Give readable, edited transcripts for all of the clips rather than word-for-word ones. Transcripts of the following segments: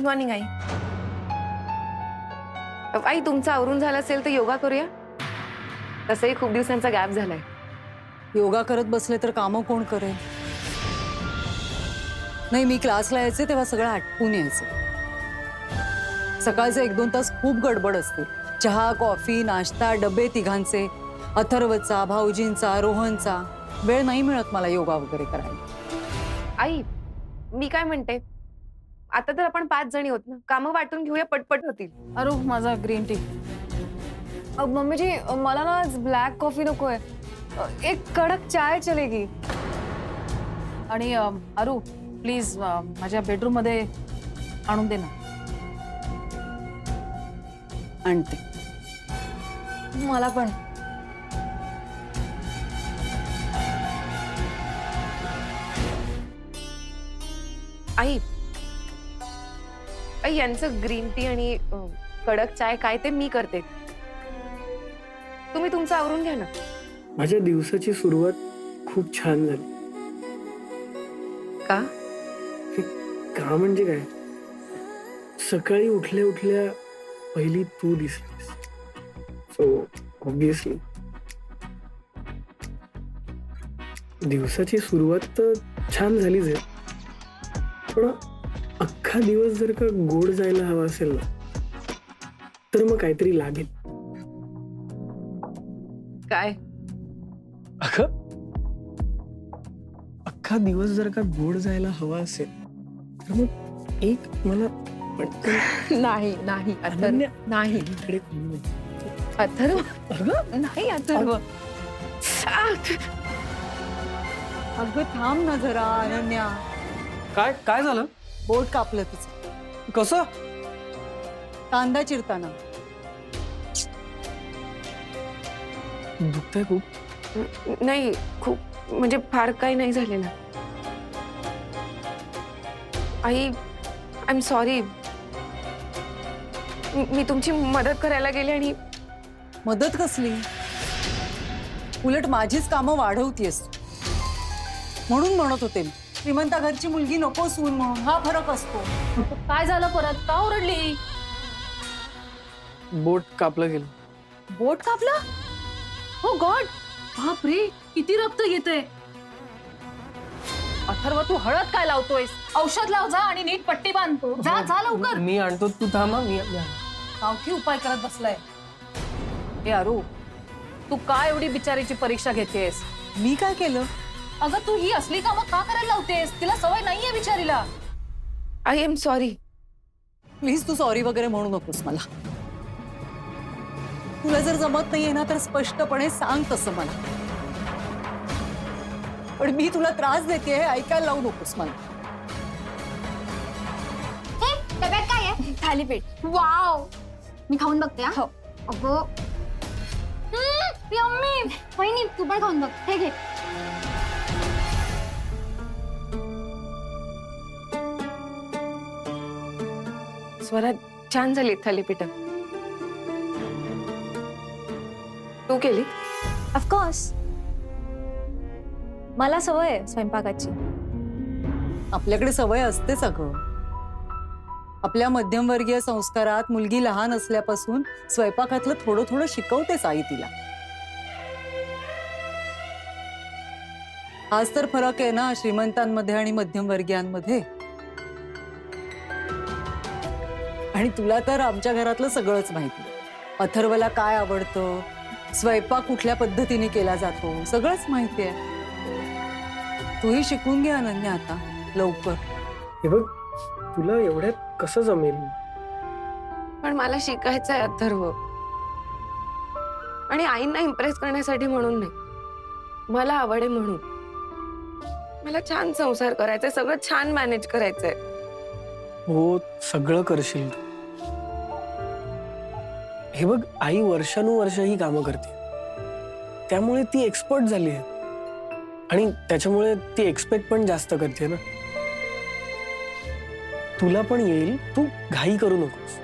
Morning I. आई तुमचं आवरून झालं असेल तर योगा करूया. तसंही खूप दिवसांचा गॅप झालाय. योगा करत बसले तर कामं कोण करेल? नाही, मी क्लासला यायचे तेव्हा सगळं आटपून यायचं. सकाळचे 1-2 तास खूप गडबड असते. चहा, कॉफी, नाश्ता, डबे तिघांचे, अथर्वचा, भाऊजींचा, रोहनचा. वेळ नाही मिळत मला योगा वगैरे करायला. आई मी काय म्हणते, आता तर आपण 5 जणी होत ना, कामं वाटून घेऊया, पटपट होतील. अरे माझा ग्रीन टी. मम्मीजी मला ना आज ब्लॅक कॉफी नकोय. एक कडक चाय चलेगी. आणि अरू प्लीज माझ्या बेडरूम मध्ये आणून दे ना. आणते. मला पण. आई आई यांचं ग्रीन टी आणि कडक चाय काय ते मी करते. तुम्ही तुमचं आवरून घ्या ना. माझ्या दिवसाची सुरुवात खूप छान झाली. का? का म्हणजे काय, सकाळी उठल्या उठल्या पहिली तू दिसलीस. सो ऑब्विसली दिवसाची सुरुवात तर छान झालीच आहे, पण अख्खा दिवस जर का गोड जायला हवा असेल ना, तर मग काहीतरी लागेल. काय? अख्खा दिवस जर का गोड जायला हवा असेल तर मग एक मला पटकन नाही नाही अथर्व, अनन्या, नाही इकडे कोणी नाही. अथर्व, अगं नाही अथर्व. अगं थांब ना जरा अनन्या. काय काय झालं? बोट कापलं तिचं. कसं? कांदा चिरताना. दुखतंय खूप? नाही, खूप म्हणजे फार काही नाही झालेलं. आई आय एम सॉरी. मी तुमची मदत करायला गेले आणि मदत कसली? उलट माझीच कामं वाढवतीयस. म्हणून म्हणत होते मी, श्रीमंता घरची मुलगी नको सून म्हणून. हा फरक असतो. काय झालं परत? का ओरडली? बोट कापलं गेलं. बोट कापला? हो गॉड. बापरे, किती रक्त येते. अथर्व तू हळद काय लावतोयस? औषध लाव जा आणि नीट पट्टी बांध. जा जा लवकर. मी आणतो, तू थांबा. मी गावठी उपाय करत बसलाय. हे अरू, तू काय एवढी बिचारीची परीक्षा घेतेस? मी काय केलं? अगं तू ही असली कामं का करायला लावतेस? तिला सवय नाहीये बिचारीला. I am sorry. प्लीज तू सॉरी वगैरे म्हणू नकोस मला. तुला जर जमत नाहीये ना तर स्पष्टपणे सांग तसं मला. पण मी तुला त्रास देते ऐकायला लावू नकोस मला. डब्यात काय आहे? थालीपीठ. वाव, मी खाऊन बघते. हा हो. अगो यम्मी. वहिनी तू पण खाऊन बघ. हे घे. स्वरा छान झाली थालीपीठ. तू केली? ऑफकोर्स, मला सवय आहे स्वयंपाकाची. आपल्याकडे सवय असतेच अगं. आपल्या मध्यमवर्गीय संस्कारात मुलगी लहान असल्यापासून स्वयंपाकातलं थोडं थोडं शिकवतेच आई तिला. हाच तर फरक आहे ना श्रीमंतांमध्ये आणि मध्यमवर्गीयांमध्ये. आणि तुला तर आमच्या घरातलं सगळंच माहिती. अथर्वला काय आवडतं, स्वयंपाक कुठल्या पद्धतीने केला जातो, सगळंच माहिती आहे. तूही शिकून घे अनन्या आता लवकर. हे बघ, तुला एवढ्यात कसं जमेल? पण मला शिकायचं आहे अथर्व. आणि आईंना इम्प्रेस करण्यासाठी म्हणून नाही, मला आवड आहे म्हणून. मला छान संसार करायचाय, सगळं छान मॅनेज करायचंय. हो, सगळं करशील. हे बघ, आई वर्षानुवर्ष ही कामं करते, त्यामुळे ती एक्सपर्ट झाली आहे. आणि त्याच्यामुळे ती एक्सपेक्ट पण जास्त करते ना. तुला पण येईल, तू घाई करू नकोस.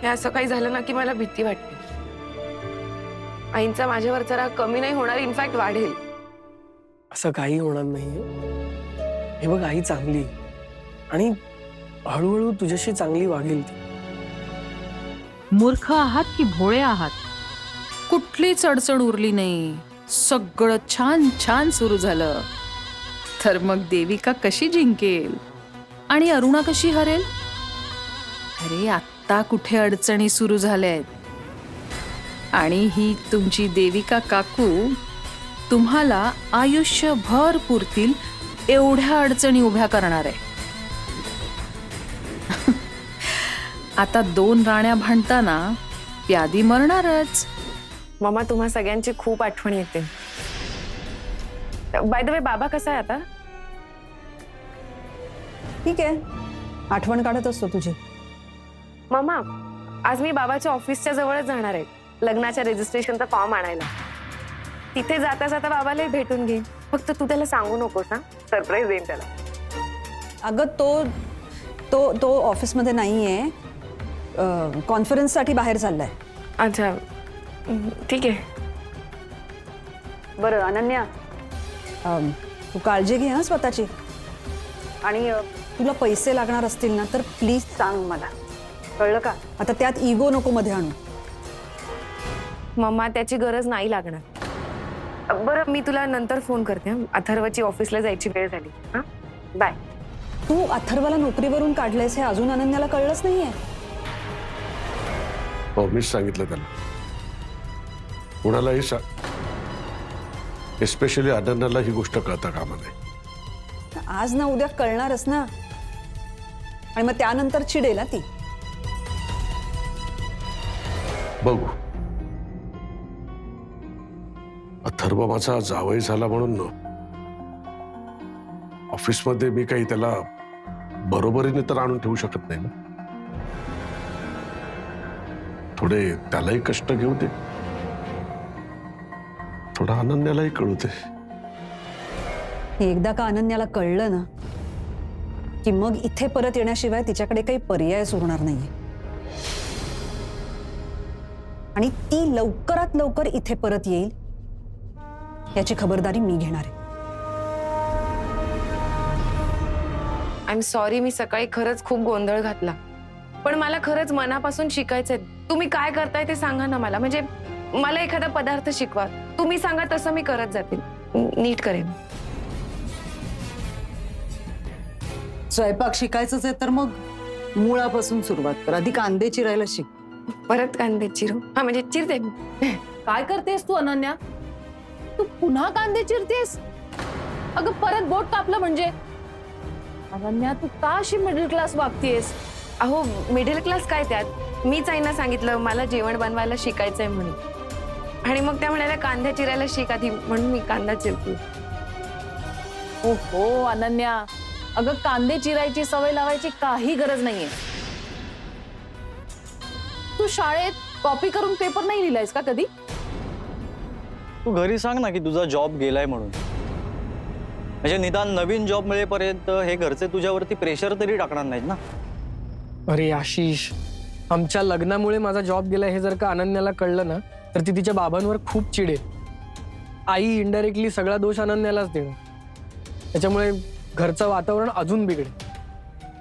हे असं काही झालं ना की मला भीती वाटते. आईंचा माझ्यावर जरा कमी नाही होणार, इनफॅक्ट वाढेल. असं काही होणार नाहीये. हे बघ, आई चांगली, आणि हळूहळू तुझ्याशी चांगली वागेल ती. मूर्ख आहात की भोळे आहात? कुठलीच अडचण उरली नाही, सगळं छान छान सुरू झालं. तर मग देविका कशी जिंकेल आणि अरुणा कशी हरेल? अरे आत्ता कुठे अडचणी सुरू झाल्यात, आणि ही तुमची देविका काकू तुम्हाला आयुष्यभर पुरतील एवढ्या अडचणी उभ्या करणार आहे. आता 2 राण्या भांडताना प्यादी मरणारच. मामा, तुम्हा सगळ्यांची खूप आठवण येते. बाय द वे, बाबा कसा आहे आता? ठीक आहे, आठवण काढत असतो तुझी. मामा, आज मी बाबाच्या ऑफिसच्या जवळच जाणार आहे लग्नाच्या रजिस्ट्रेशनचा फॉर्म आणायला. तिथे जाता जाता बाबाला भेटून घे. फक्त तू त्याला सांगू नकोस हा, सरप्राईज देईन त्याला. अगं तो तो तो ऑफिसमध्ये नाहीये, कॉन्फरन्ससाठी बाहेर चाललाय. अच्छा, ठीक आहे. बरं अनन्या, तू काळजी घे हा स्वतःची. आणि तुला पैसे लागणार असतील ना तर प्लीज सांग मला, कळलं का? आता त्यात इगो नको मध्ये आणू. मम्मा, त्याची गरज नाही लागणार. बरं, मी तुला नंतर फोन करते. अथर्वची ऑफिसला जायची वेळ झाली. हा, बाय. तू अथर्वला नोकरीवरून काढलंयस हे अजून अनन्याला कळलंच नाहीये. हो, मीच सांगितलं त्याला. कुणालाही एस्पेशली अनन्याला ही गोष्ट कळता कामा नये. आज ना उद्या कळणारच ना, आणि मग त्यानंतर चिडेल ती. बघू. अथर्व माझा जावई झाला म्हणून ऑफिसमध्ये मी काही त्याला बरोबरीने तर आणून ठेवू शकत नाही ना. थोडे त्यालाही कष्ट घेऊ दे, थोडा अनन्यालाही कळू दे. एकदा का अनन्याला कळलं ना की मग इथे परत येण्याशिवाय तिच्याकडे काही पर्यायच उरणार नाहीये. आणि ती लवकरात लवकर इथे परत येईल याची खबरदारी मी घेणार आहे. आय एम सॉरी, मी सकाळी खरंच खूप गोंधळ घातला. पण मला खरंच मनापासून शिकायचंय. तुम्ही काय करताय ते सांगा ना मला. म्हणजे मला एखादा पदार्थ शिकवा, तुम्ही सांगा तसं मी करत जाते, नीट करेन. स्वयंपाक शिकायचंच आहे तर मग मुळापासून सुरुवात कर. आधी कांदे चिरायला शिक. परत कांदे चिरू? हा, म्हणजे चिरते. काय करतेस तू अनन्या? तू पुन्हा कांदे चिरतेस? अगं परत बोट कापलं म्हणजे? अनन्या, तू का अशी मिडल क्लास वागतेस? अहो, मिडल क्लास काय त्यात? मीच आईना सांगितलं मला जेवण बनवायला शिकायचंय म्हणून, आणि मग त्या म्हणाल्या कांद्या चिरायला शिक आधी, म्हणून मी कांदा चिरते. ओहो अनन्या, अगं कांदे चिरायची सवय लावायची काही गरज नाहीये. तू शाळेत कॉपी करून पेपर नाही लिहिलायस का कधी? तू घरी सांग ना की तुझा जॉब गेलाय म्हणून. म्हणजे निदान नवीन जॉब मिळेपर्यंत हे घरचे तुझ्यावरती प्रेशर तरी टाकणार नाहीत ना. अरे आशिष, आमच्या लग्नामुळे माझा जॉब गेला हे जर का अनन्याला कळलं ना तर ती तिच्या बाबांवर खूप चिडेल. आई इनडायरेक्टली सगळा दोष अनन्यालाच देणार. त्याच्यामुळे घरचं वातावरण अजून बिघडेल.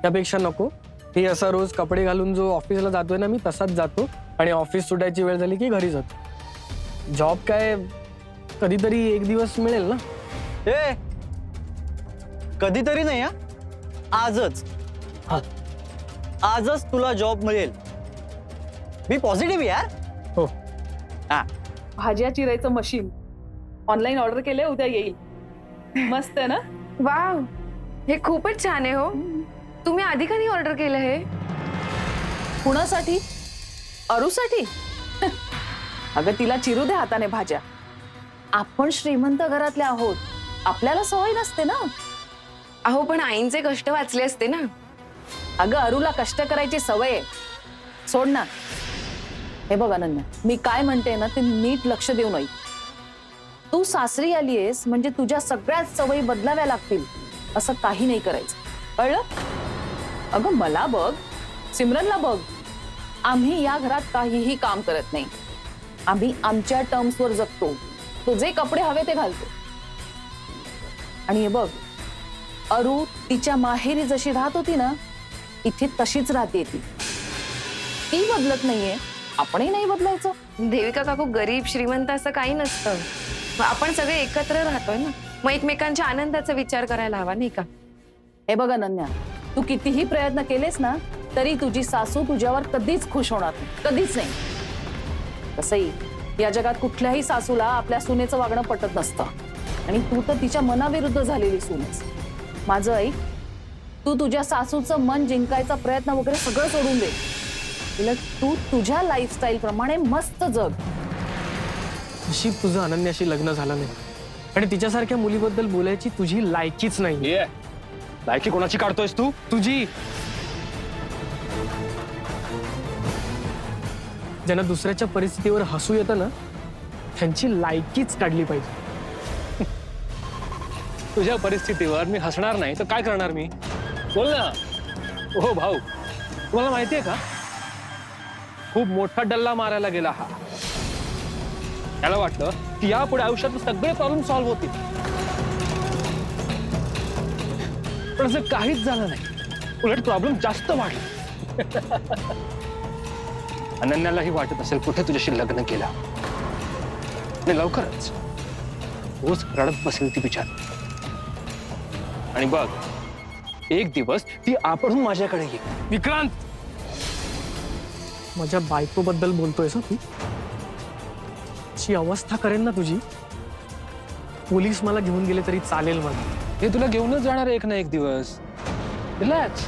त्यापेक्षा नको. ही असा रोज कपडे घालून जो ऑफिसला जातोय ना मी तसाच जातो, आणि ऑफिस सुटायची वेळ झाली की घरी जातो. जॉब काय कधीतरी एक दिवस मिळेल ना. ए कधीतरी नाही, आजच. आजच तुला जॉब मिळेल. मी पॉझिटिव्ह यार. हो. भाज्या चिरायचं मशीन ऑनलाईन ऑर्डर केलंय, उद्या येईल. मस्त आहे ना? वाव, हे खूपच छान आहे. हो, तुम्ही आधी का नाही ऑर्डर केलं हे? कुणासाठी? अरुसाठी? अगं तिला चिरू दे हाताने भाज्या. आपण श्रीमंत घरातले आहोत, आपल्याला सवय नसते ना. अहो, पण आईंचे कष्ट वाचले असते ना. अगं अरुला कष्ट करायची सवय आहे, सोड ना. हे बघ अनन्या, मी काय म्हणते ना ते नीट लक्ष देऊ नये. तू सासरी आलीयस म्हणजे तुझ्या सगळ्याच सवयी बदलाव्या लागतील असं काही नाही करायचं, कळलं? अगं मला बघ, सिमरनला बघ, आम्ही या घरात काहीही काम करत नाही. आम्ही आमच्या टर्म्सवर जगतो. तो जे कपडे हवे ते घालतो. आणि हे बघ, अरू तिच्या माहेरी जशी राहत होती ना, इथे तशीच राहते ती बदलत नाहीये. आपणही नाही बदलायचं. देविका काकू, गरीब श्रीमंत असं काही नसतं. मग आपण सगळे एकत्र राहतोय ना, मग एकमेकांच्या आनंदाचा विचार करायला हवा नाही का? हे बघ अनन्या, तू कितीही प्रयत्न केलेस ना तरी तुझी सासू तुझ्यावर कधीच खुश होणार नाही, कधीच नाही. तसंही या जगात कुठल्याही सासूला आपल्या सुनेचं वागणं पटत नसतं, आणि तू तर तिच्या मनाविरुद्ध झालेली सूनच. माझं ऐक, तू तुझ्या सासूचं मन जिंकायचा प्रयत्न वगैरे सगळं सोडून दे. उलट तू तुझ्या लाईफस्टाईल प्रमाणे मस्त जग. नशीब तुझं अनन्याशी लग्न झालं नाही, आणि तिच्यासारख्या मुलीबद्दल बोलायची तुझी लायकीच नाही. लायकी कोणाची काढतोयस तू? तुझी. ज्यांना दुसऱ्याच्या परिस्थितीवर हसू येतं ना, त्यांची लायकीच काढली पाहिजे. तुझ्या परिस्थितीवर मी हसणार नाही तर काय करणार मी? बोल ना. हो भाऊ, तुम्हाला माहितीये का, खूप मोठा डल्ला मारायला गेला हा. त्याला वाटलं की यापुढे आयुष्यात सगळे प्रॉब्लेम सॉल्व्ह होतील, पण असं काहीच झालं नाही. उलट प्रॉब्लेम जास्त वाढले. अनन्यालाही वाटत असेल कुठे तुझ्याशी लग्न केलं, आणि लवकरच रोज रडत बसेल ती बिचारी. आणि बघ, एक दिवस ती आपणहून माझ्याकडे येईल. विक्रांत, माझ्या बायकोबद्दल बोलतोयस तू? ची अवस्था करेन ना तुझी. पोलीस मला घेऊन गेले तरी चालेल मला. हे तुला घेऊनच जाणार एक ना एक दिवस. रिलॅक्स.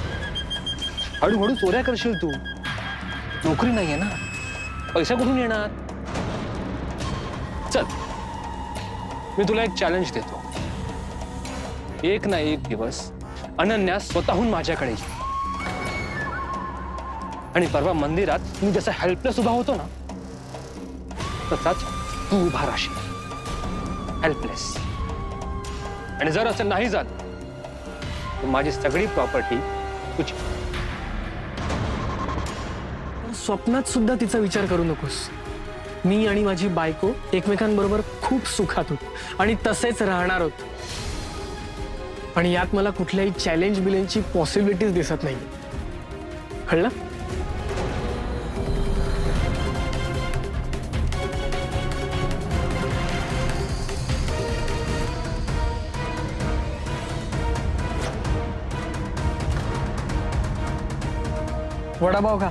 हळूहळू चोऱ्या करशील तू. नोकरी नाहीये ना, पैसा कुठून येणार? चल, मी तुला एक चॅलेंज देतो. एक ना एक दिवस अनन्या स्वतःहून माझ्याकडे येईल, आणि परवा मंदिरात मी जसा हेल्पलेस उभा होतो ना, तसाच तू उभा राहशील, हेल्पलेस. आणि जर असं नाही झालं तर माझी सगळी प्रॉपर्टी तुझी. स्वप्नात सुद्धा तिचा विचार करू नकोस. मी आणि माझी बायको एकमेकांबरोबर खूप सुखात होतो, आणि तसेच राहणार आहोत. आणि यात मला कुठल्याही चॅलेंज बिलेंजची पॉसिबिलिटीज दिसत नाही. कळलं? वडापाव खा.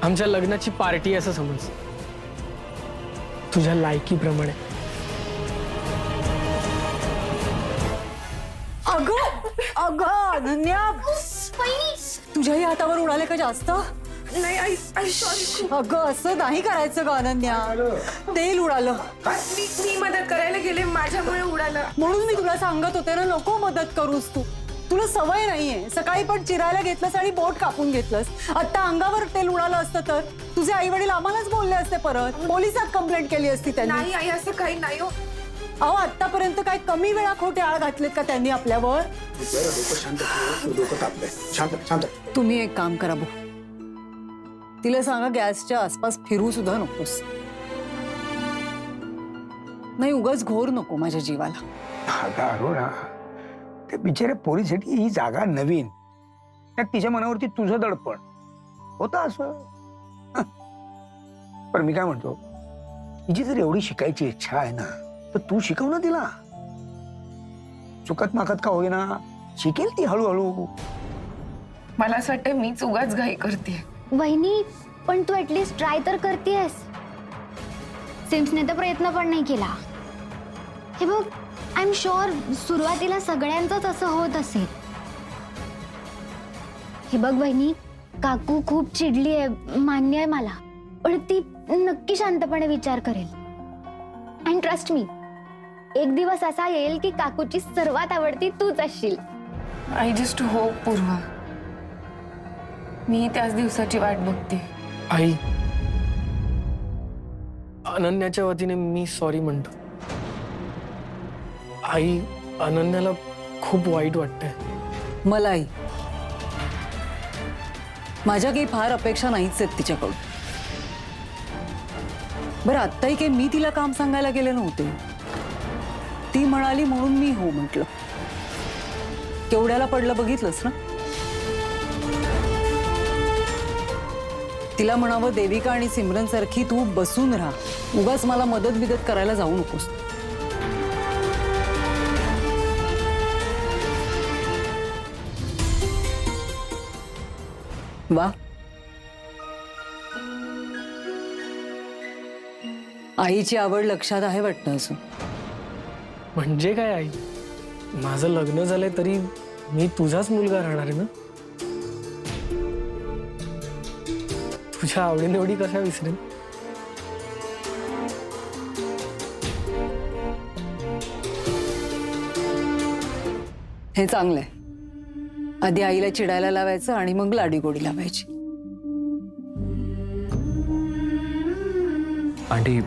आमच्या लग्नाची पार्टी असं समज, तुझ्या लायकीप्रमाणे. अगं अगं अनन्या, तुझ्याही हातावर उडाले का जास्त? नाही आई सॉरी. अगं असं नाही करायचं ग अनन्या. तेल उडालं मी मदत करायला गेले, माझ्यामुळे उडालं. म्हणून मी तुला सांगत होते ना, नको मदत करूस तू. तुला सवय नाहीये. सकाळी पण चिरायला घेतलंस आणि बोट कापून घेतलंस. आता अंगावर तेल उडालं असतं तर तुझे आई वडील आम्हालाच बोलले असते. परत पोलिसात कंप्लेंट केली असती त्यांनी. नाही आई, असं काही नाही हो. अहो, आतापर्यंत काय कमी वेळा खोटे आळ घातलेत का त्यांनी आपल्यावर? तुम्ही एक काम करा भाऊ, तिला सांगा गॅसच्या आसपास फिरू सुद्धा नकोस. नाही, उगाच घोर नको माझ्या जीवाला. अरुणा, त्या बिचाऱ्या पोरीसाठी ही जागा नवीन, त्यात तिच्या मनावरती तुझं दडपण होतं असं. पण मी काय म्हणतो, तिची जर एवढी शिकायची इच्छा आहे ना, तर तू शिकव ना तिला. चुकत माकत का होईना, शिकेल ती हळूहळू. मला असं वाटतं मीच उगाच घाई करते. वहिनी, पण तू ऍटलीस्ट ट्राय तर करतेस. सिम्सने तर प्रयत्न पण नाही केला. हे बघ, आय एम शुअर सुरुवातीला सगळ्यांचंच असं होत असेल. हे बघ वहिनी, काकू खूप चिडली आहे, मान्य आहे मला, पण ती नक्की शांतपणे विचार करेल. अँड ट्रस्ट मी, एक दिवस असा येईल की काकूची सर्वात आवडती तूच असशील. आय जस्ट होप पूर्वा. मी त्याच दिवसाची वाट बघते. आई, अनन्याच्या वतीने मी सॉरी म्हणतो. आई, अनन्याला खूप वाईट वाटतंय. मलाही. माझ्या काही फार अपेक्षा नाहीच आहेत तिच्याकडून. बरं, आत्ताही काही मी तिला काम सांगायला गेले नव्हते. ती म्हणाली म्हणून मी हो म्हटलं. केवढ्याला पडलं बघितलंस ना. तिला म्हणावं देविका आणि सिमरन सारखी तू बसून राहा, उगाच मला मदत बिदत करायला जाऊ नकोस. वा, आईची आवड लक्षात आहे वाटतं असं. म्हणजे काय आई, माझं लग्न झालंय तरी मी तुझाच मुलगा राहणार आहे ना. तुझ्या आवडीनिवडी कशा विसरेन. हे चांगलंय. आधी आईला चिडायला लावायचं आणि मग लाडीगोडी लावायची. आंटी,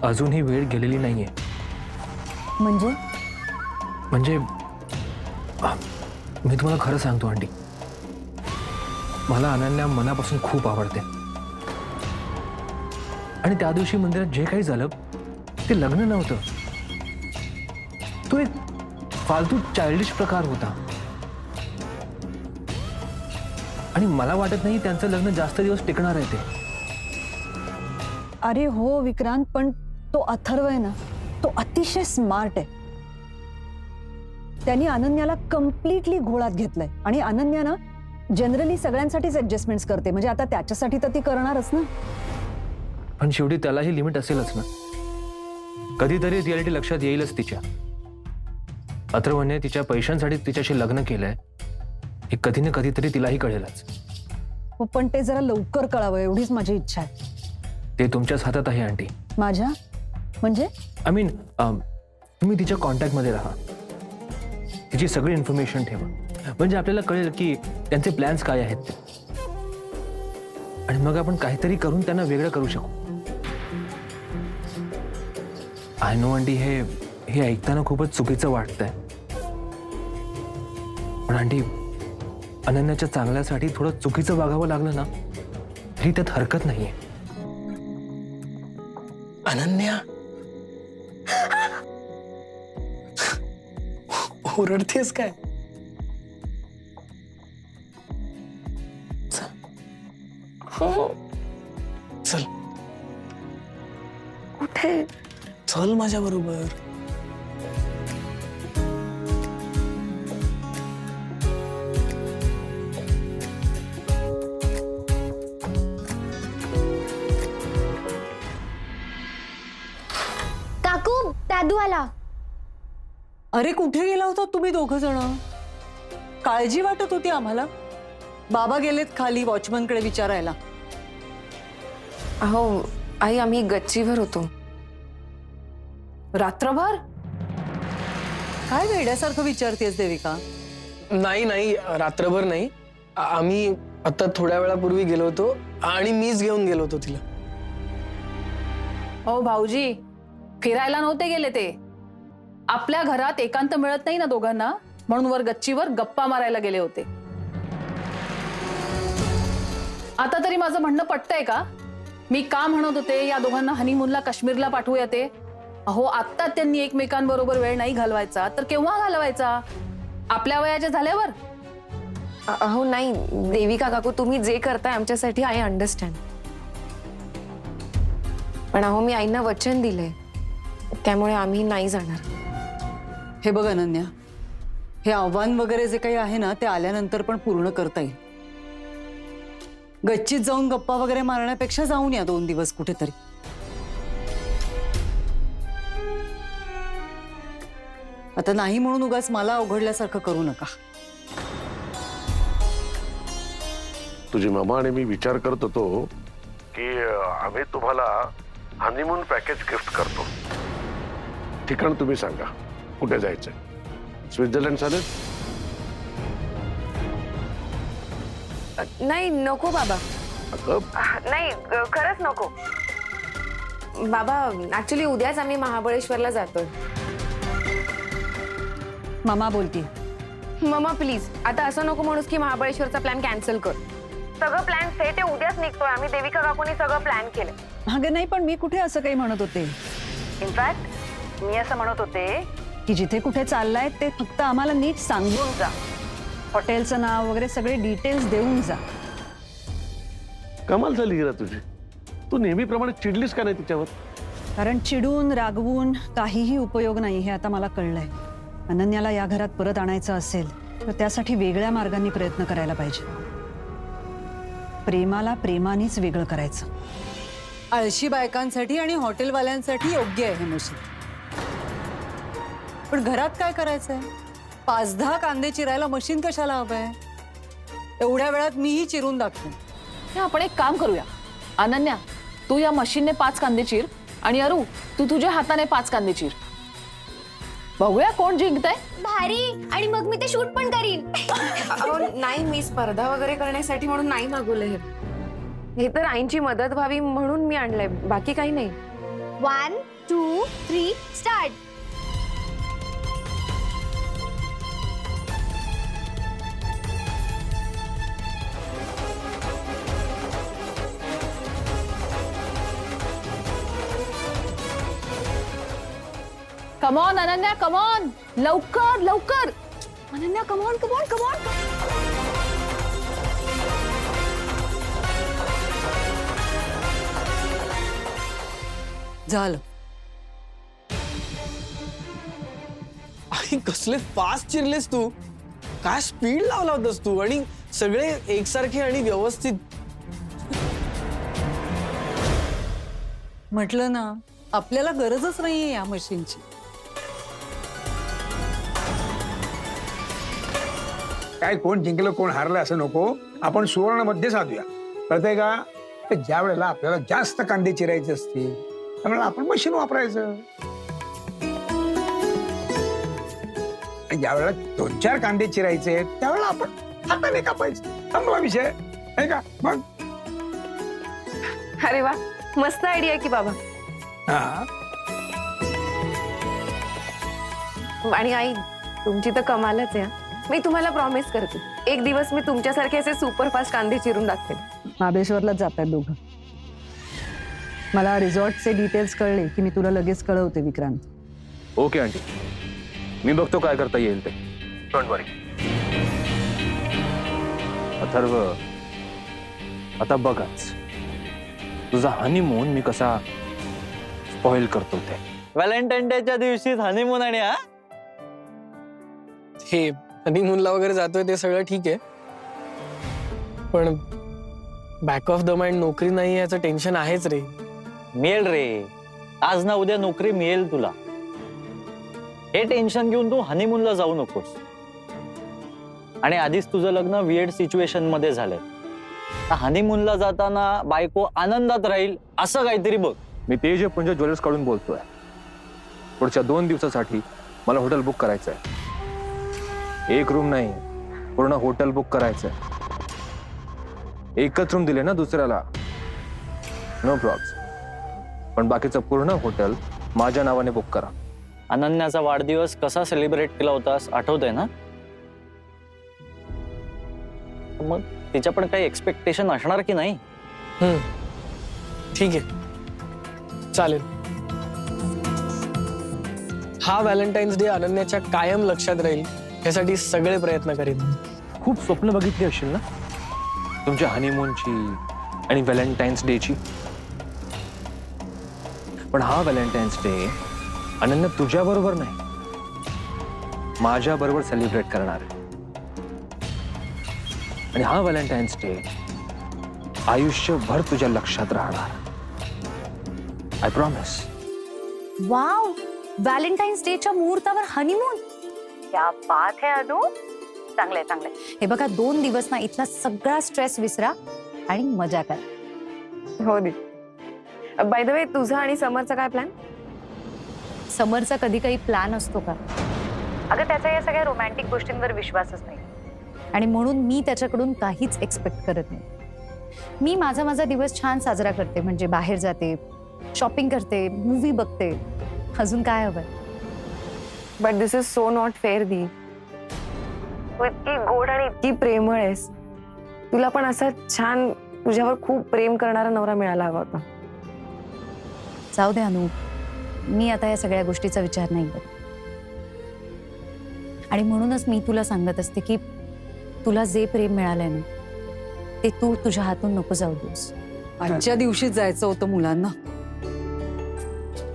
अजून ही वेळ गेलेली नाहीये. म्हणजे म्हणजे मी तुम्हाला खरं सांगतो आंटी, मला अनन्या मनापासून खूप आवडते. आणि त्या दिवशी मंदिरात जे काही झालं ते लग्न नव्हतं, तो एक फालतू चाइल्डिश प्रकार होता. आणि मला वाटत नाही त्यांचं लग्न जास्त दिवस टिकणार आहे ते. अरे हो विक्रांत, पण तो अथर्व आहे ना, तो अतिशय स्मार्ट आहे. त्यांनी अनन्याला कम्प्लिटली घोळात घेतलंय. आणि अनन्या ना जनरली सगळ्यांसाठीच ऍडजस्टमेंट्स करते, म्हणजे आता त्याच्यासाठी तर ती करणारच ना. पण शेवटी त्यालाही लिमिट असेलच ना. कधीतरी रियालिटी लक्षात येईलच तिच्या. अथर्वने तिच्या पैशांसाठी तिच्याशी लग्न केलंय हे कधी ना कधीतरी तिलाही कळेलच. हो, पण ते जरा लवकर कळावं एवढीच माझी इच्छा आहे. ते तुमच्याच हातात आहे आंटी. माझ्या म्हणजे आय मीन तुम्ही तिच्या कॉन्टॅक्टमध्ये राहा, तिची सगळी इन्फॉर्मेशन ठेवा, म्हणजे आपल्याला कळेल की त्यांचे प्लॅन्स काय आहेत ते. आणि मग आपण काहीतरी करून त्यांना वेगळं करू शकू. आय नो आंटी, हे ऐकताना खूपच चुकीचं वाटतंय, पण आंटी अनन्याच्या चांगल्यासाठी थोडं चुकीचं वागावं लागलं ना तरी त्यात हरकत नाहीये. अनन्या, ओरडतेस काय? हो, चल. कुठे? चल माझ्या बरोबर. काकू, दादू आला. अरे कुठे गेला होता तुम्ही दोघं जण? काळजी वाटत होती आम्हाला. बाबा गेलेत खाली वॉचमनकडे विचारायला. अहो आई, आम्ही गच्चीवर होतो. रात्रभर? काय वेड्यासारखं विचारतेस देविका? नाही, रात्रभर नाही. आम्ही आता थोड्या वेळापूर्वी गेलो होतो आणि मीच घेऊन गेलो होतो तिला. हो भाऊजी, फिरायला नव्हते गेले ते. आपल्या घरात एकांत मिळत नाही ना दोघांना, म्हणून वर गच्चीवर गप्पा मारायला गेले होते. आता तरी माझं म्हणणं पटतंय का? मी का म्हणत होते या दोघांना हनीमूनला काश्मीरला पाठवूया ते? अहो, आत्ता त्यांनी एकमेकांबरोबर वेळ नाही घालवायचा तर केव्हा घालवायचा? आपल्या वयाच्या झाल्यावर? अहो नाही देविका काकू, तुम्ही जे करताय आमच्यासाठी आय अंडरस्टँड. पण अहो मी आईंना वचन दिलंय, त्यामुळे आम्ही नाही जाणार. हे बघ अनन्या, हे आव्हान वगैरे जे काही आहे ना ते आल्यानंतर पण पूर्ण करता येईल. गच्चीत जाऊन गप्पा वगैरे मारण्यापेक्षा जाऊन या 2 दिवस कुठेतरी. आता नाही म्हणून उगाच मला अवघडल्यासारखं करू नका. तुझी मामा आणि मी विचार करत होतो की आम्ही तुम्हाला हनीमून पॅकेज गिफ्ट करतो. ठिकाण तुम्ही सांगा, कुठे जायचंय? स्वित्झर्लंड चालेल? नाही नको बाबा. अगं, नाही खरंच नको बाबा. ऍक्च्युली उद्याच आम्ही महाबळेश्वरला जातोय. मामा बोलती. मम्मा प्लीज, आता असं नको म्हणूस की महाबळेश्वरचा प्लॅन कॅन्सल कर. सगळं प्लॅन सेट आहे, उद्याच निघतोय आम्ही. देविका काकूनी सगळं प्लॅन केलंय. अगं नाही, पण मी कुठे असं काही म्हणत होते. इनफॅक्ट मी असं म्हणत होते की जिथे कुठे चाललाय ते फक्त आम्हाला नीट सांगून जा. हॉटेलचं नाव वगैरे सगळे डिटेल्स देऊन जा. कमाल झाली हिरा तुझी. तू नेहमीप्रमाणे चिडलीस का नाही तिच्यावर? कारण चिडून रागवून काहीही उपयोग नाही हे आता मला कळलंय. अनन्याला या घरात परत आणायचं असेल तर त्यासाठी वेगळ्या मार्गांनी प्रयत्न करायला पाहिजे. प्रेमाला प्रेमानेच वेगळं करायचं. आळशी बायकांसाठी आणि हॉटेलवाल्यांसाठी योग्य आहे हे मशीन. पण घरात काय करायचंय? 5-10 कांदे चिरायला मशीन कशाला हवंय? एवढ्या वेळात मीही चिरून दाखवेन. हे आपण एक काम करूया. अनन्या, तू या मशीनने 5 कांदे चिर आणि अरू, तू तुझ्या हाताने 5 कांदे चिर. बघूया कोण जिंकतंय. भारी. आणि मग मी ते शूट पण करीन. अहो, नाही, मी स्पर्धा वगैरे करण्यासाठी म्हणून नाही मागवलं हे. हे तर आईंची मदत व्हावी म्हणून मी आणलंय, बाकी काही नाही. 1, 2, 3 स्टार्ट. कमॉन अनन्या, कमॉन, लवकर लवकर. Ananya, come on come on come on. झालं. आई कसले फास्ट चिरलेस तू. काय स्पीड लावला होतास तू. आणि सगळे एकसारखे आणि व्यवस्थित. म्हटलं ना, आपल्याला गरजच नाहीये या मशीनची. काय कोण जिंकलं कोण हारलं असं नको. आपण सुवर्णामध्ये साधूया. कळतंय का? तर ज्या वेळेला आपल्याला जास्त कांदे चिरायचे असतील त्यावेळेला आपण मशीन वापरायचं. आणि ज्या वेळेला 2-4 कांदे चिरायचे त्यावेळेला आपण हाताने कापायचं. चांगला विषय आहे का? मग अरे वा, मस्त आयडिया की बाबा. हा, आणि आई, तुमची तर कमालच आहे. मी तुम्हाला प्रॉमिस करते, एक दिवस मी तुमच्यासारखे असे सुपरफास्ट कांदे चिरून दाखते. महाबळेश्वरला जात आहेत दोघं. मला रिसॉर्टचे डिटेल्स कळले की मी तुला लगेच कळवते विक्रांत. ओके आंटी, मी बघतो काय करता येईल ते. डोंट वरी. अथर्व, आता बघाच तुझा हनीमून मी कसा स्पॉइल करतो ते. व्हॅलेंटाईन डेच्या दिवशीच हनीमून आणि हा हे हनीमूनला वगैरे जातोय ते सगळं ठीक आहे, पण बॅक ऑफ द माइंड नोकरी नाही याचं टेन्शन आहेच रे. मिळेल रे, आज ना उद्या नोकरी मिळेल तुला. हे टेन्शन घेऊन तू हनीमूनला जाऊ नकोस. आणि आधीच तुझं लग्न वियर्ड सिच्युएशन मध्ये झालंय. हनीमूनला जाताना बायको आनंदात राहील असं काहीतरी बघ. मी तेज पुंज ज्वेलर्स कडून बोलतोय. पुढच्या 2 दिवसासाठी मला हॉटेल बुक करायचंय. 1 रूम नाही, पूर्ण हॉटेल बुक करायचंय. एकच रूम दिले ना दुसऱ्याला, नो प्रॉब्लेम. पण बाकीचं पूर्ण हॉटेल माझ्या नावाने बुक करा. अनन्याचा वाढदिवस कसा सेलिब्रेट केला होतास आठवतंय ना? मग तिच्या पण काही एक्सपेक्टेशन असणार की नाही? ठीक आहे, चालेल. हा व्हॅलेंटाईन्स डे अनन्याच्या कायम लक्षात राहील यासाठी सगळे प्रयत्न करीन. खूप स्वप्न बघितली असशील ना तुमच्या हनीमूनची आणि व्हॅलेंटाईन्स डेची. पण हा व्हॅलेंटाईन्स डे अनन्या तुझ्या बरोबर नाही, माझ्या बरोबर सेलिब्रेट करणार आहे. आणि हा व्हॅलेंटाईन्स डे आयुष्यभर तुझ्या लक्षात राहणार. I promise. वाव, व्हॅलेंटाईन्स डेच्या मुहूर्तावर हनीमून. क्या बात है अनु. चांगलंय चांगलंय. हे बघा, 2 दिवस ना इथला सगळा स्ट्रेस विसरा आणि मजा करा. हो दी. बाय द वे, तुझा आणि समरचा काय प्लॅन? समरचा कधी काही प्लॅन असतो का? अगं, त्याचा या सगळ्या रोमॅन्टिक गोष्टींवर विश्वासच नाही आणि म्हणून मी त्याच्याकडून काहीच एक्सपेक्ट करत नाही. मी माझा दिवस छान साजरा करते. म्हणजे बाहेर जाते, शॉपिंग करते, मूव्ही बघते. अजून काय हवंय? But this is so not fair दी. तू इतकी गोड आणि इतकी प्रेमळ आहेस. तुला पण असा छान, तुझ्यावर खूप प्रेम करणारा नवरा मिळाला हवा होता. जाऊ दे अनु, मी आता या सगळ्या गोष्टीचा विचार नाही करत. आणि म्हणूनच मी तुला सांगत असते की तुला जे प्रेम मिळालंय ना ते तू तुझ्या हातून नको जाऊ देऊस. आजच्या दिवशीच जायचं होतं मुलांना.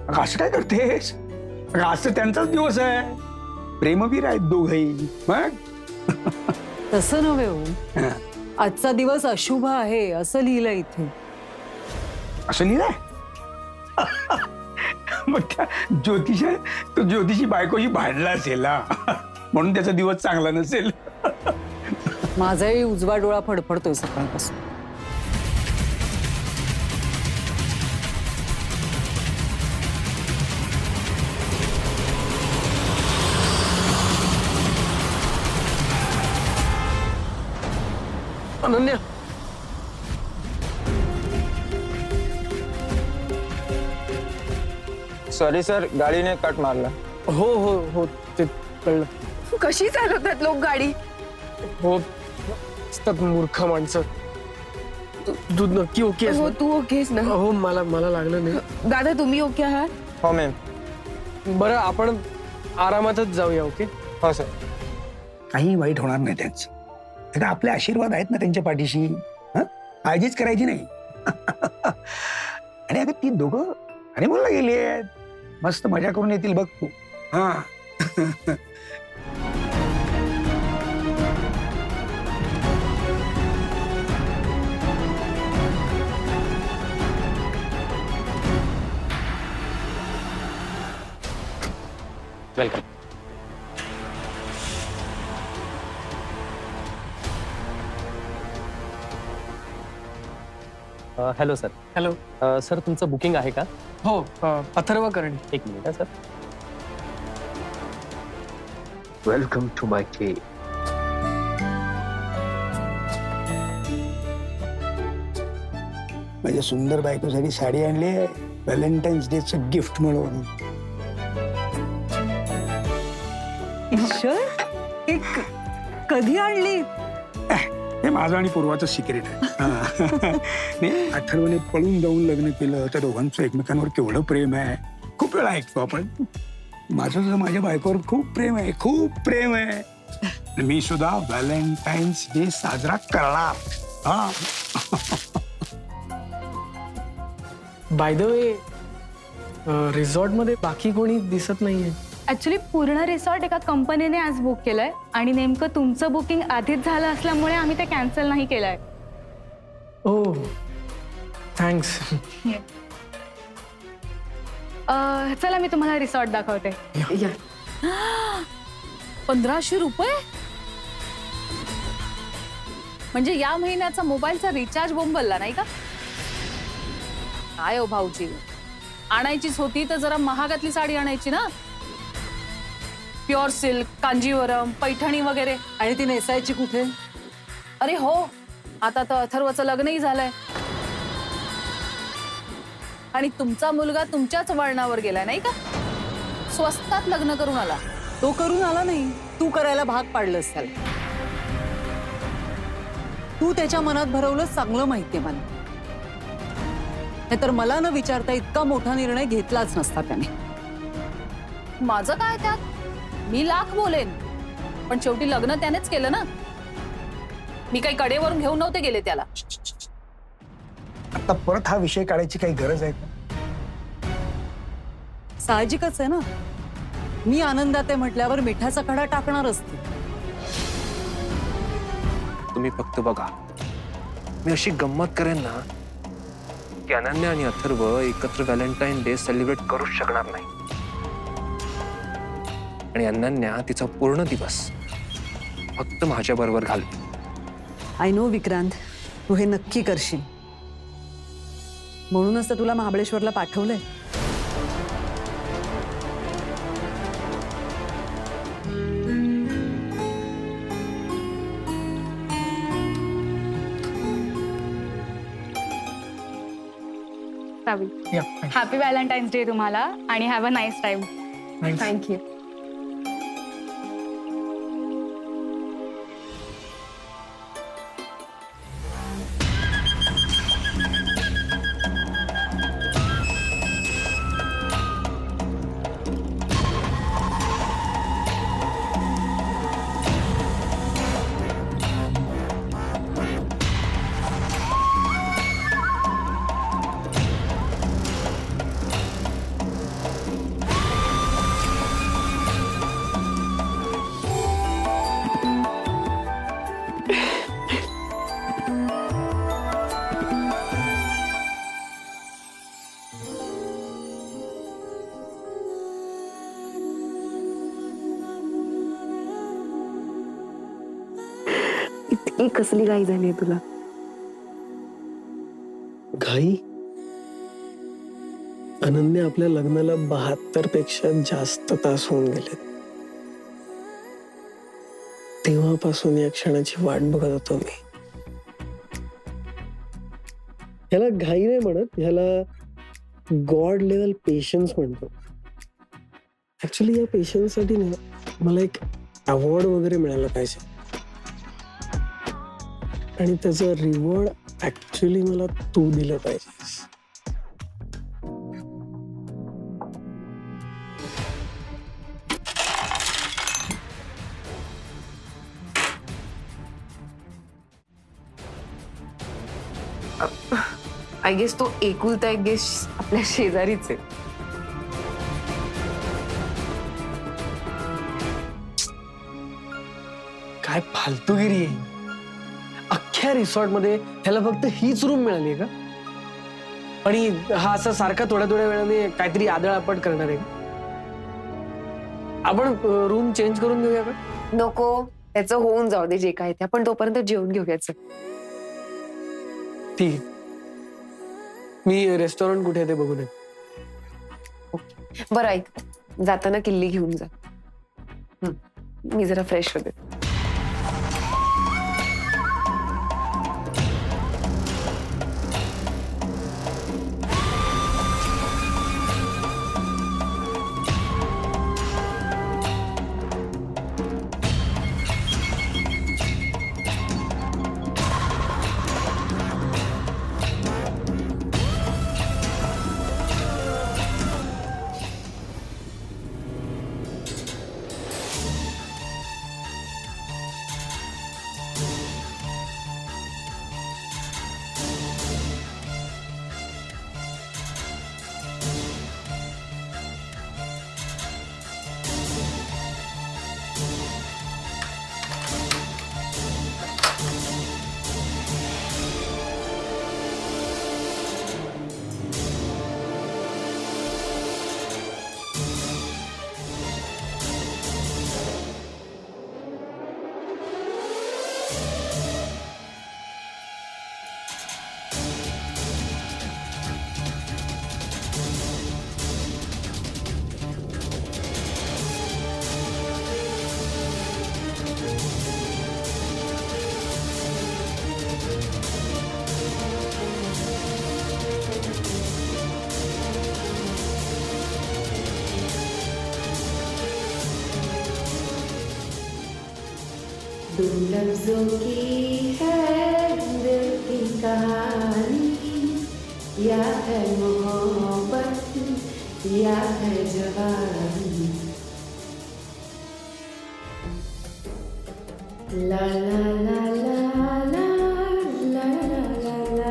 अगं, असं काय करतेस? अगं, आज तर त्यांचाच दिवस आहे. प्रेमवीर आहेत दोघही. मग तसं नव्हे हो. हं. आजचा दिवस अशुभ आहे असं लिहिलंय इथे. असं लिहिलंय? मग त्या तो ज्योतिषी बायकोशी भांडला असेल हा. म्हणून त्याचा दिवस चांगला नसेल. माझाही उजवा डोळा फडफडतोय सकाळपासून. अनन्या, सॉरी सर, गाडीने कट मारला. हो हो हो ते कळलं. कशी चालवतात लोक गाडी? हो असतात मूर्ख माणसं. तू नक्की ओके आहेस हो ना? तू ओकेस ना? हो मला लागलं नाही. दादा तुम्ही ओके आहात? हो मॅम. बरं आपण आरामातच जाऊया. ओके. हो सर. काही वाईट होणार नाही त्यांचं. आता आपले आशीर्वाद आहेत ना त्यांच्या पाठीशी. हं? काळजीच करायची नाही. आणि अगं ती दोघं हनीमूनला गेली आहेत. मस्त मजा करून येतील बघ तू. हा. Welcome. Hello sir. Hello. Sir तुमचं बुकिंग आहे का? हो अथर्व करणी. एक मिनिट सर. वेलकम टू माय के. माझ्या सुंदर बायकोसाठी साडी आणली आहे व्हॅलेंटाईन्स डेचं गिफ्ट म्हणून. ईश्वर, हे कधी आणली? हे माझं आणि पूर्वाचं सिक्रेट आहे. हा. नाही, अथर्वने पळून जाऊन लग्न केलं. त्या दोघांचं एकमेकांवर केवढं प्रेम आहे. खूप वेळा ऐकतो आपण. माझं सुद्धा माझ्या बायकोवर खूप प्रेम आहे. खूप प्रेम आहे. मी सुद्धा व्हॅलेंटाईन्स डे साजरा करणार. हा. बाय द वे रिसॉर्ट मध्ये बाकी कोणी दिसत नाहीये. ऍक्च्युली पूर्ण रिसॉर्ट एका कंपनीने आज बुक केलंय आणि नेमकं तुमचं बुकिंग आधीच झालं असल्यामुळे आम्ही ते कॅन्सल नाही केलंय. ओ थँक्स. चला मी तुम्हाला रिसॉर्ट दाखवते. 1500 रुपये म्हणजे या महिन्याचा मोबाईलचा रिचार्ज बोंबलला नाही का? काय हो भाऊजी, आणायचीच होती तर जरा महागातली साडी आणायची ना. प्युअर सिल्क, कांजीवरम, पैठणी वगैरे. आणि ती नेसायची कुठे? अरे हो, आता तर अथर्वचं लग्नही झालंय आणि तुमचा मुलगा तुमच्याच वळणावर गेलाय नाही का? स्वस्तात लग्न करून आला. तो करून आला नाही, तू करायला भाग पाडलंस त्याला. तू त्याच्या मनात भरवलंस चांगलं माहितीये मला. नाहीतर मला न विचारता इतका मोठा निर्णय घेतलाच नसता त्याने. माझं काय त्यात? मी लाख बोलेन, पण शेवटी लग्न त्यानेच केलं ना. मी काही कडेवरून घेऊन नव्हते गेले त्याला. आता परत हा विषय काढायची काही गरज आहे का? साहजिकच आहे ना. मी आनंदात आहे म्हटल्यावर मिठाचा खडा टाकणार असते. तुम्ही फक्त बघा, मी अशी गंमत करेन ना की अनन्या आणि अथर्व एकत्र व्हॅलेंटाईन डे सेलिब्रेट करूच शकणार नाही. आणि अनन्या तिचा पूर्ण दिवस फक्त माझ्या बरोबर घालते. आय नो विक्रांत, तू हे नक्की करशील. म्हणूनच तर तुला महाबळेश्वरला पाठवलंय. हॅपी व्हॅलेंटाईन्स डे तुम्हाला आणि have a nice time. Thank you. ही कसली घाई झाली तुला? घाई? अनन्या आपल्या लग्नाला 72 पेक्षा जास्त तास होऊन गेले. तेव्हापासून या क्षणाची वाट बघत होतो मी. ह्याला घाई नाही म्हणत, ह्याला गॉड लेवल पेशन्स म्हणतो. ऍक्च्युली या पेशन्स साठी ना मला एक अवॉर्ड वगैरे मिळाला पाहिजे आणि त्याचं रिवॉर्ड ऍक्च्युली मला तू दिलं पाहिजेस. आय गेस तो एकुलता एक गेस आपल्या शेजारीच आहे. काय फालतूगिरी आहे. अख्ख्या रिसॉर्ट मध्ये ह्याला फक्त हीच रूम मिळाली का? आणि हा असा सारखा थोड्या थोड्या वेळाने काहीतरी आदळआपट करणार आहे. आपण रूम चेंज करून घेऊया का? नको, त्याचं होऊन जाऊ दे जे काय ते. आपण तोपर्यंत जेवून घेऊयाच. ठीक आहे, मी रेस्टॉरंट कुठे आहे ते बघून येतो. बरं ऐक, जाताना किल्ली घेऊन जा. मी जरा फ्रेश होते. लफ्जों की है दिल की कहानी, या है मोहब्बत या है जवानी. ला ला ला ला ला ला ला ला ला.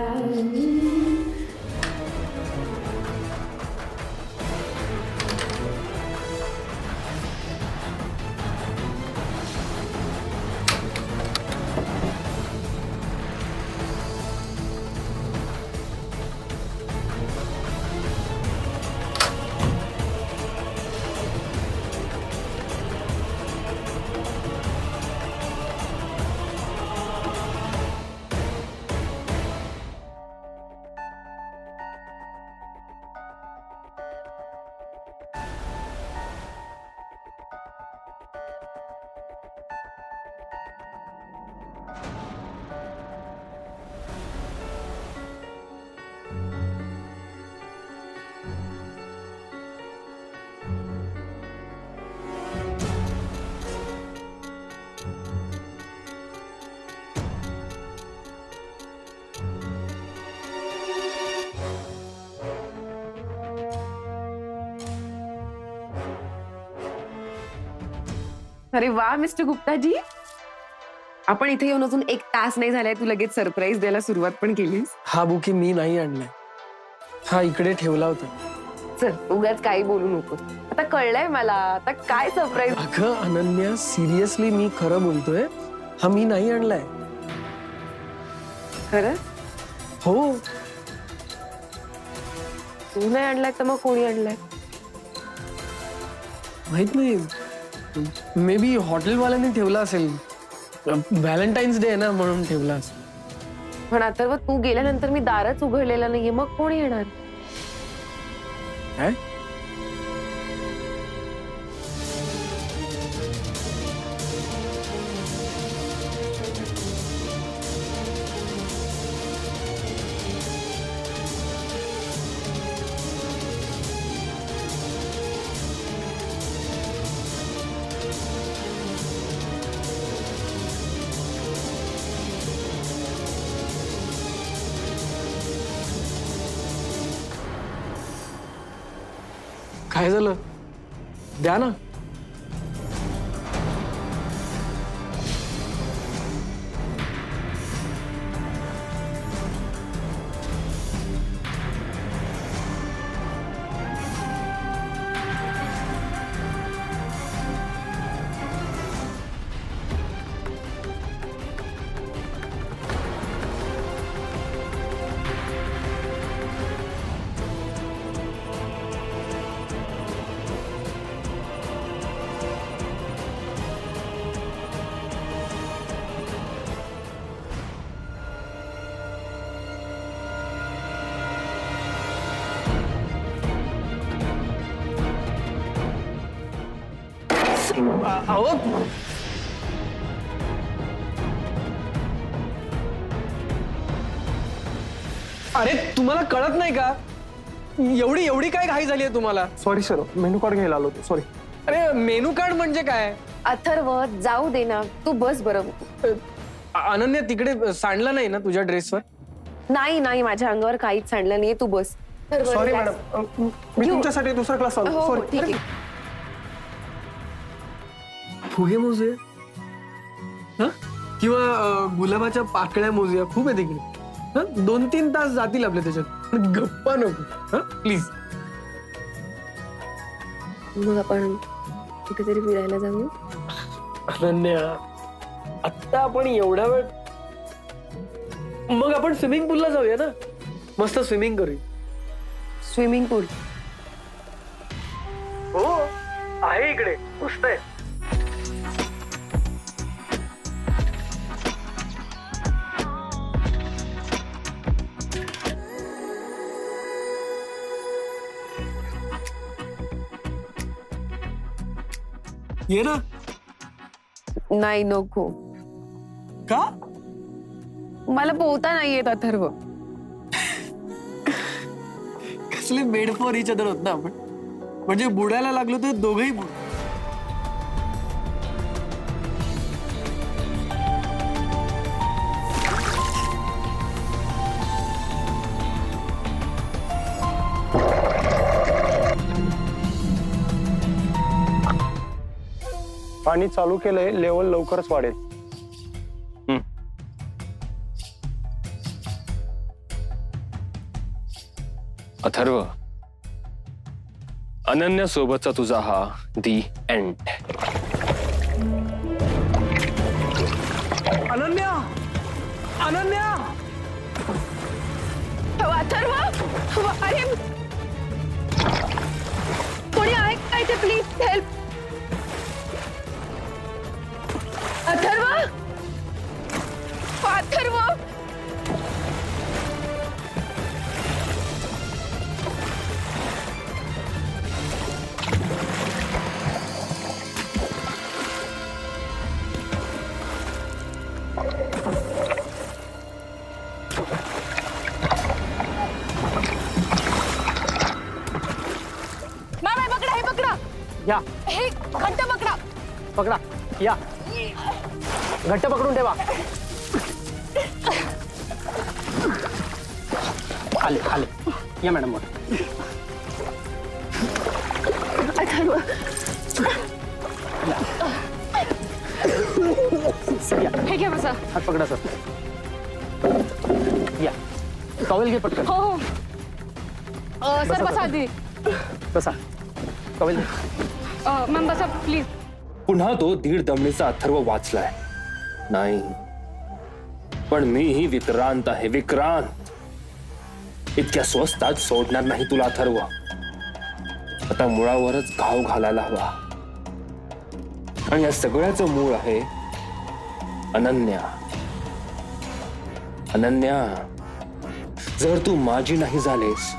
अरे वा मिस्टर गुप्ता जी, आपण इथे येऊन अजून 1 तास नाही झालाय, तू लगेच सरप्राईज द्यायला सुरुवात पण केलीस. हा बुके मी नाही आणलाय, हा इकडे ठेवला होता. चल उगाच काही बोलू नको. आता कळलंय मला, आता काय सरप्राईज. अगं अनन्या, सिरियसली मी खरं बोलतोय, हा मी नाही आणलाय. खरं? हो. तू नाही आणलाय तर मग कोणी आणलाय? माहित नाही, मे बी हॉटेलवाल्याने ठेवला असेल. व्हॅलेंटाईन्स डे आहे ना म्हणून ठेवला असं. पण अथर्व तू गेल्यानंतर मी दारच उघडलेला नाहीये, मग कोण येणार? काय? काय झालं? द्या ना. अहो अरे तुम्हाला कळत नाही का? एवढी एवढी काय घाई झाली आहे तुम्हाला? सॉरी सर, मेनू कार्ड घ्यायला आलो होतो. सॉरी. अरे मेनू कार्ड म्हणजे काय? अथर्व जाऊ दे ना, तू बस बरं. अनन्या तिकडे सांडलं नाही ना तुझ्या ड्रेसवर? नाही नाही, माझ्या अंगावर काहीच सांडलं नाहीये, तू बस. सॉरी मॅडम, मी तुमच्यासाठी दुसरा क्लास आलो. हो सॉरी. ठीक आहे. फुगे मोजूया हं? किंवा गुलाबाच्या पाकळ्या मोजूया. खूप आहे तिकडे. 2-3 तास जातील आपले त्याच्यात. गप्पा नको प्लीज. मग आपण कुठेतरी फिरायला जाऊ. अनन्या आत्ता आपण एवढा वेळ, मग आपण स्विमिंग पूलला जाऊया ना, मस्त स्विमिंग करूया. स्विमिंग पूल? हो आहे इकडे, मस्त आहे. ये ना. नाही नको, का? मला पोहता नाही येत अथर्व. कसले मेड फॉर इच अदर होत ना आपण. म्हणजे बुडायला लागलो तर दोघंही बुड. पाणी चालू केलंय, लेवल लवकरच वाढेल. अथर्व, अनन्या सोबतचा तुझा हा दी एंड. अनन्या, अनन्या. अथर्व, अरे कोणी आहे का इथे? Please help. अथर्व, अथर्व. मामा पकडा, हे पकडा. या हे घट्ट पकडा. पकडा. या घट्ट पकडून ठेवा. आले आले. या मॅडम. अथर्व, हे घ्या बसा. हात पकडा सर. या टॉवेल घे पटकन. हो हो. सर बसा आधी. बसा. टॉवेल घे. मॅम बसा प्लीज. पुन्हा तो 1.5 दमडीचा अथर्व वाचलाय. नाही, पण मीही विक्रांत आहे, विक्रांत. इतक्या स्वस्तात सोडणार नाही तुला अथर्व. आता मुळावरच घाव घालायला हवा. आणि या सगळ्याचं मूळ आहे अनन्या, अनन्या, जर तू माझी नाही झालेस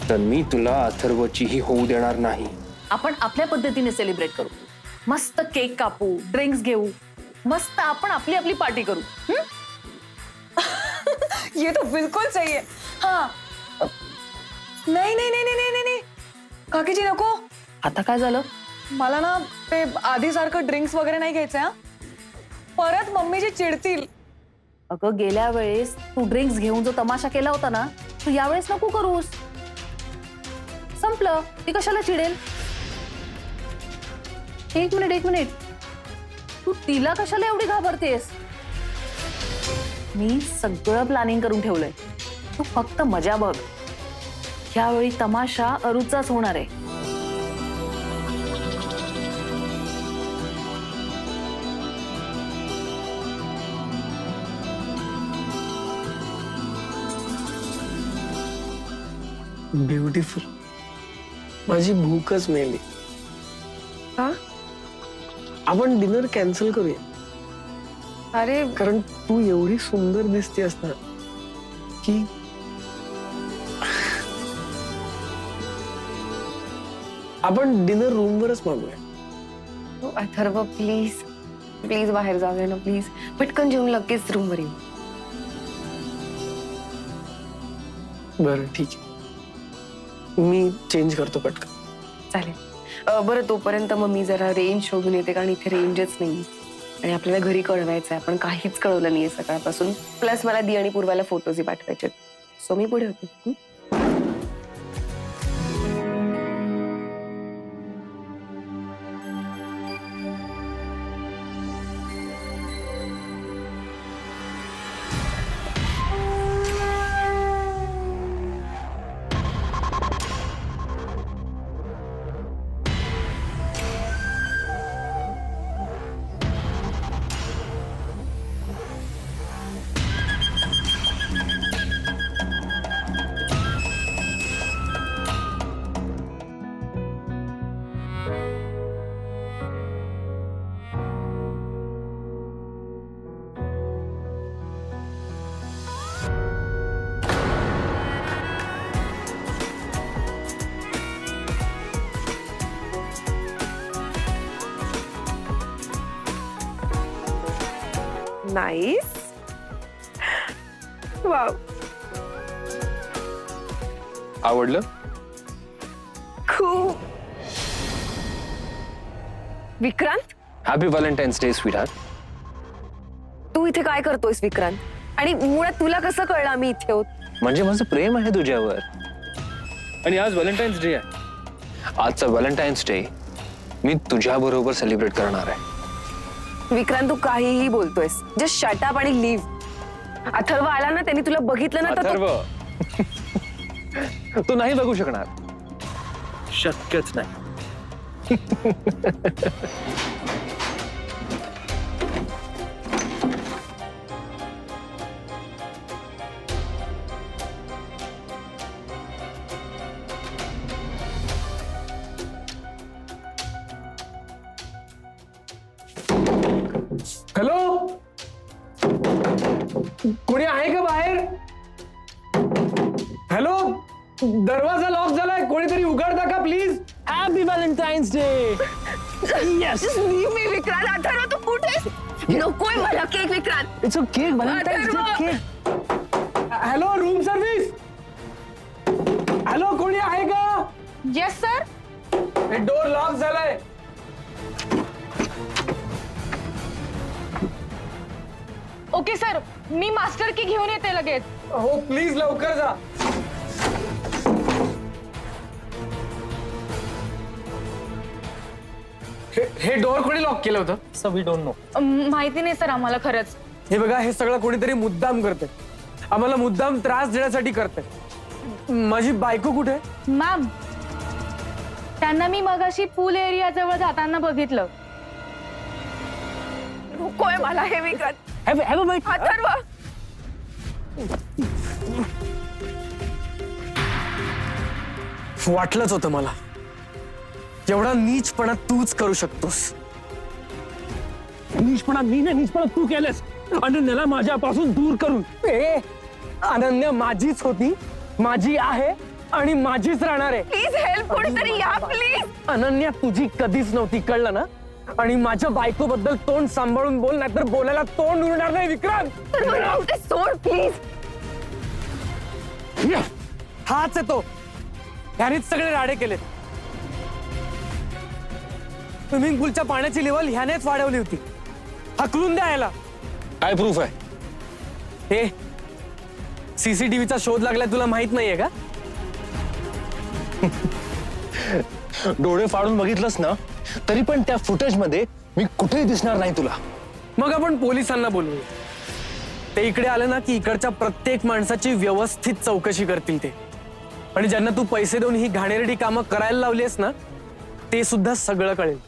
तर मी तुला अथर्वचीही होऊ देणार नाही. आपण आपल्या पद्धतीने सेलिब्रेट करू. मस्त केक कापू, ड्रिंक्स घेऊ, मस्त आपण आपली आपली पार्टी करू. ये तो बिल्कुल सही है. हाँ. नाही नाही नाही नाही नाही नाही काकीजी नको. आता काय झालं? मला ना ते आधीसारखं ड्रिंक्स वगैरे नाही घ्यायचंय. हा? परत मम्मीजी चिडतील. अगं गेल्या वेळेस तू ड्रिंक्स घेऊन जो तमाशा केला होता ना, तू यावेळेस नको करूस. संपलं. ती कशाला चिडेल? एक मिनिट, तू तिला कशाला एवढी घाबरतेस? मी सगळं प्लॅनिंग करून ठेवलंय. तू फक्त मजा बघ. यावेळी तमाशा अरुचाच होणार आहे. ब्युटिफुल. माझी भूकच मेली. का? आपण डिनर कॅन्सल करूया. अरे कारण तू एवढी सुंदर दिसतेस ना की आपण डिनर रूमवरच मागूया. अथर्व प्लीज प्लीज बाहेर जाऊया ना प्लीज. पटकन जेवून लगेच रूमवर येऊ. बरं ठीक आहे, मी चेंज करतो पटकन. चालेल. बरं तोपर्यंत मग मी जरा रेंज शोधून येते, कारण इथे रेंजच नाही आणि आपल्याला घरी कळवायचं आहे. आपण काहीच कळवलं नाहीये सकाळपासून. प्लस मला दी आणि पूर्वाला फोटोजही पाठवायचे. सो मी पुढे होते. नाईस. वाव. आवडलं? खूप. Vikrant, happy Valentine's Day sweetheart. तू इथे काय करतोयस विक्रांत? आणि मुळात तुला कसं कळलं आम्ही इथे आहोत? म्हणजे माझं प्रेम आहे तुझ्यावर. आणि आज व्हॅलेंटाईन्स डे आहे. आजचा व्हॅलेंटाईन्स डे मी तुझ्या बरोबर सेलिब्रेट करणार आहे. विक्रांत तू काहीही बोलतोयस. जस्ट शट अप आणि लीव. अथर्व आला ना, त्यांनी तुला बघितलं ना तर अथर्व, तू नाही बघू शकणार. शक्यच नाही. हॅलो, कोणी आहे का बाहेर? हॅलो, दरवाजा लॉक झालाय, कोणीतरी उघडता का प्लीज? Happy Valentine's Day. मी विक्रांत. अथर्व तू कुठे? नकोय मला cake Vikrant. It's a cake. Valentine's Day cake. Hello, room service. Hello, कोणी आहे का? Yes sir. डोर लॉक झालाय. ओके सर, मी मास्टर की घेऊन येते लगेच. हो प्लीज लवकर जा. हे डोर कोणी लॉक केलं होतं? So we don't know. माहिती नाही सर आम्हाला खरंच. हे बघा, हे सगळं कोणीतरी मुद्दाम करते. आम्हाला मुद्दाम त्रास देण्यासाठी करते. माझी बायको कुठे? मॅम, त्यांना मी मगाशी पूल एरिया जवळ जाताना बघितलं. नकोय मला हे विक्रांत. अथर्व. वाटलंच होतं मला, एवढा नीचपणा तूच करू शकतोस. निष्पणा मी नाही, निष्पणा तू केलंस अनन्याला माझ्यापासून दूर करून. अनन्या माझीच होती, माझी आहे आणि माझीच राहणार आहे. प्लीज हेल्प, कोणीतरी या प्लीज. अनन्या तुझी कधीच नव्हती, कळलं ना? आणि माझ्या बायकोबद्दल तोंड सांभाळून बोल, नाहीतर बोलायला तोंड उरणार नाही. विक्रांत, सोड प्लीज. हाच आहे तो. ह्यानेच सगळे राडे केले. स्विमिंग पूलच्या पाण्याची लेवल ह्यानेच वाढवली होती. हकलून द्या याला. काय प्रूफ आहे? हे सीसीटीव्हीचा शोध लागलाय, तुला माहित नाहीये का? डोळे फाडून बघितलंस ना तरी पण त्या फुटेज मध्ये मी कुठेही दिसणार नाही तुला. मग आपण पोलिसांना बोलवू. ते इकडे आले ना की इकडच्या प्रत्येक माणसाची व्यवस्थित चौकशी करतील ते. आणि ज्यांना तू पैसे देऊन ही घाणेरडी कामं करायला लावलीस ना, ते सुद्धा सगळं कळेल.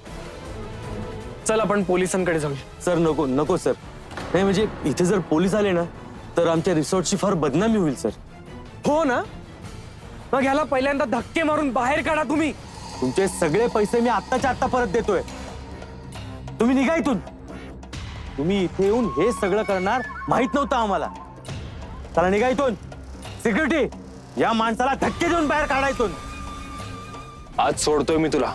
चल आपण पोलिसांकडे जाऊया. सर नको नको सर. नाही म्हणजे इथे जर पोलीस आले ना तर आमच्या रिसॉर्टची फार बदनामी होईल सर. हो ना? मग ह्याला पहिल्यांदा धक्के मारून बाहेर काढा तुम्ही. तुमचे सगळे पैसे मी आत्ताच्या आत्ता परत देतोय. तुम्ही निघा इथून. तुम्ही इथे येऊन हे सगळं करणार माहित नव्हतं आम्हाला. चला निघा इथून. सिक्युरिटी, या माणसाला धक्के देऊन बाहेर काढा इथून. आज सोडतोय मी तुला,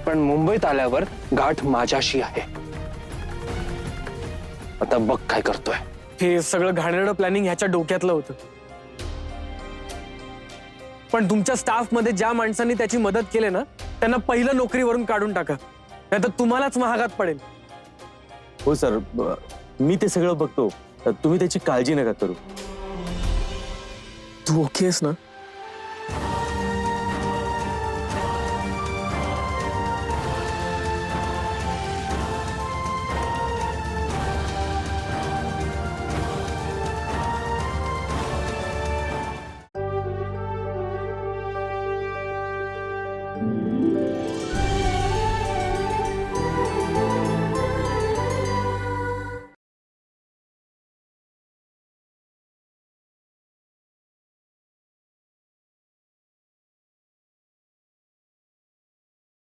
पण मुंबईत आल्यावर गाठ माझ्याशी आहे. आता बघ काय करतोय. हे सगळं घाणेरडं प्लॅनिंग ह्याच्या डोक्यातलं होतं. पण तुमच्या स्टाफ मध्ये ज्या माणसांनी त्याची मदत केली ना, त्यांना पहिलं नोकरीवरून काढून टाका, नाहीतर तुम्हालाच महागात पडेल. हो सर, मी ते सगळं बघतो. तुम्ही त्याची काळजी नका करू. तू ओके आहेस ना?